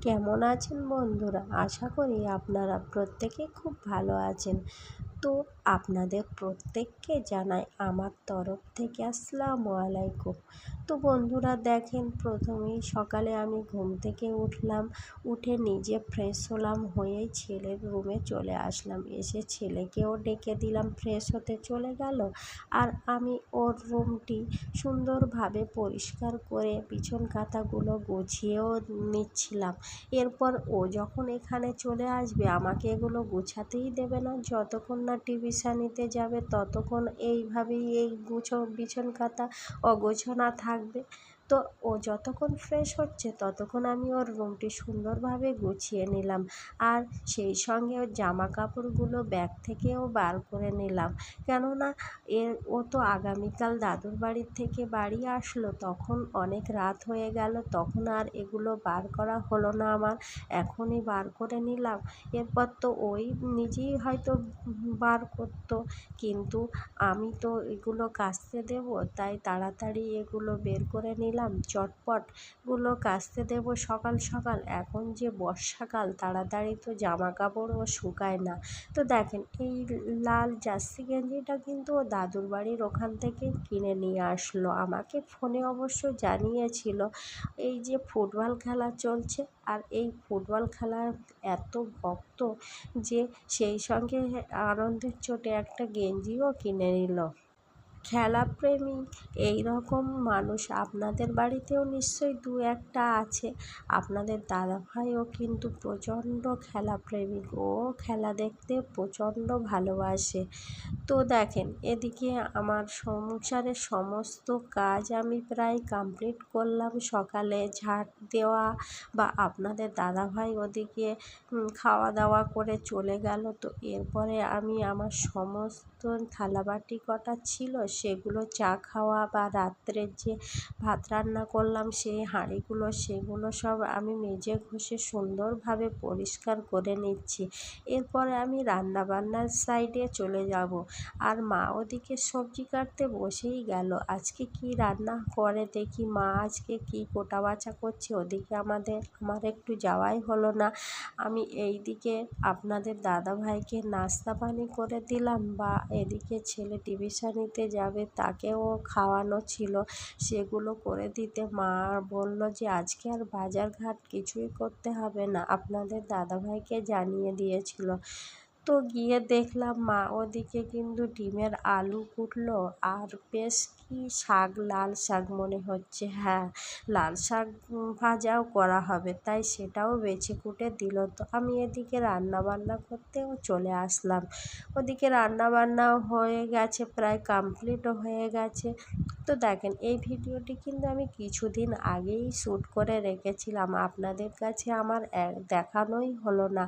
কেমন আছেন বন্ধুরা? আশা করি আপনারা প্রত্যেকে খুব ভালো আছেন। তো আপনাদের প্রত্যেককে জানাই আমার তরফ থেকে আসসালামু আলাইকুম। তো বন্ধুরা দেখেন, প্রথমেই সকালে আমি ঘুম থেকে উঠলাম, উঠে নিজে ফ্রেশ হলাম, হয়েই ছেলের রুমে চলে আসলাম। এসে ছেলেকেও ডেকে দিলাম, ফ্রেশ হতে চলে গেল। আর আমি ওর রুমটি সুন্দরভাবে পরিষ্কার করে বিছন কাঁথাগুলো গুছিয়েও নিচ্ছিলাম। এরপর ও যখন এখানে চলে আসবে, আমাকে এগুলো গোছাতেই দেবে না। যতক্ষণ না টিউশনিতে যাবে ততক্ষণ এইভাবেই এই বিছন কাঁথা অগোছানো থাকবে। তো ও যতক্ষণ ফ্রেশ হচ্ছে ততক্ষণ আমি ওর রুমটি সুন্দরভাবে গুছিয়ে নিলাম। আর সেই সঙ্গে ওর জামা কাপড়গুলো ব্যাগ থেকেও বার করে নিলাম, কেননা ও তো আগামীকাল দাদুর বাড়ির থেকে বাড়ি আসলো, তখন অনেক রাত হয়ে গেল, তখন আর এগুলো বার করা হলো না আমার। এখনই বার করে নিলাম। এরপর তো ওই নিজেই হয়তো বার করতো, কিন্তু আমি তো এগুলো কাচতে দেব, তাই তাড়াতাড়ি এগুলো বের করে নিলাম। চটপটগুলো কাচতে দেব সকাল সকাল। এখন যে বর্ষাকাল, তাড়াতাড়ি তো জামা কাপড়ও শুকায় না। তো দেখেন, এই লাল জার্সি গেঞ্জিটা কিন্তু ও দাদুর বাড়ির ওখান থেকে কিনে নিয়ে আসলো। আমাকে ফোনে অবশ্য জানিয়েছিল এই যে ফুটবল খেলা চলছে, আর এই ফুটবল খেলার এত ভক্ত যে সেই সঙ্গে আনন্দের চোটে একটা গেঞ্জিও কিনে নিল। খেলাপ্রেমী এই রকম মানুষ আপনাদের বাড়িতেও নিশ্চয়ই দু একটা আছে। আপনাদের দাদাভাইও কিন্তু প্রচণ্ড খেলাপ্রেমী, ও খেলা দেখতে প্রচণ্ড ভালোবাসে। তো দেখেন, এদিকে আমার সংসারের সমস্ত কাজ আমি প্রায় কমপ্লিট করলাম। সকালে ঝাঁট দেওয়া বা আপনাদের দাদাভাই ওদিকে খাওয়া দাওয়া করে চলে গেল। তো এরপরে আমি আমার সমস্ত থালাবাটি কটা ছিল সেগুলো, চা খাওয়া বা রাত্রের যে ভাত রান্না করলাম সেই হাঁড়িগুলো, সেগুলো সব আমি মেজে ঘষে সুন্দরভাবে পরিষ্কার করে নিচ্ছি। এরপরে আমি রান্নাবান্নার সাইডে চলে যাব। আর মা ওদিকে সবজি কাটতে বসেই গেল। আজকে কি রান্না করে দেখি, মা আজকে কি কোটা বাছা করছে, ওদিকে আমার একটু যাওয়াই হলো না। আমি এই দিকে আপনাদের দাদাভাইকে নাস্তা পানি করে দিলাম, বা এদিকে ছেলে টিউশনিতে যাবে তাকেও খাওয়ানো ছিল, সেগুলো করে দিতে মা বলল যে আজকে আর বাজার ঘাট কিছুই করতে হবে না, আপনাদের দাদাভাইকে জানিয়ে দিয়েছিল। তো গিয়ে দেখলাম মা ওদিকে কিন্তু ডিমের আলু কুটলো, আর বেশ কি শাক, লাল শাক মনে হচ্ছে, হ্যাঁ লাল শাক ভাজাও করা হবে, তাই সেটাও বেছে কুটে দিল। তো আমি এদিকে রান্নাবান্না করতেও চলে আসলাম। ওদিকে রান্নাবান্নাও হয়ে গেছে, প্রায় কমপ্লিটও হয়ে গেছে। তো দেখেন, এই ভিডিওটি কিন্তু আমি কিছুদিন আগেই শ্যুট করে রেখেছিলাম, আপনাদের কাছে আমার দেখানোই হলো না।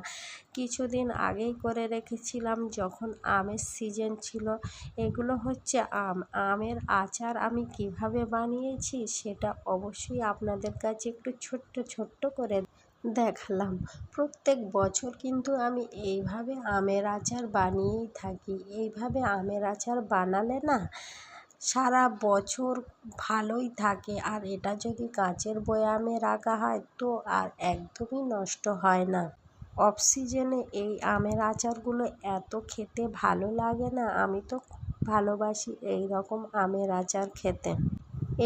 কিছুদিন আগেই করে রেখেছিলাম, যখন আমের সিজন ছিল। এগুলো হচ্ছে আমের আচার আমি কিভাবে বানিয়েছি সেটা অবশ্যই আপনাদের কাছে একটু ছোট্ট ছোট্ট করে দেখালাম। প্রত্যেক বছর কিন্তু আমি এইভাবে আমের আচার বানিয়েই থাকি। এইভাবে আমের আচার বানালে না সারা বছর ভালোই থাকে, আর এটা যদি কাঁচের বয়ামে রাখা হয় তো আর একদমই নষ্ট হয় না। অফ সিজনে এই আমের আচারগুলো এত খেতে ভালো লাগে না, আমি তো খুব ভালোবাসি এই রকম আমের আচার খেতে।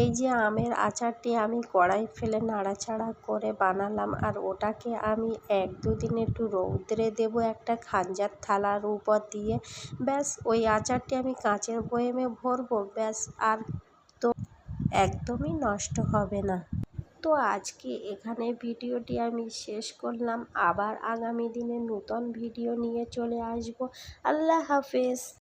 এই যে আমের আচারটি আমি কড়াই ফেলে নাড়াচাড়া করে বানালাম, আর ওটাকে আমি 1-2 দিন একটু রৌদ্রে দেবো একটা খাঁজার থালার উপর দিয়ে। ব্যাস, ওই আচারটি আমি কাঁচের বয়ামে ভরবো, ব্যাস, আর তো একদমই নষ্ট হবে না। তো আজকে এখানে ভিডিওটি আমি শেষ করলাম। আবার আগামী দিনে নতুন ভিডিও নিয়ে চলে আসব। আল্লাহ হাফেজ।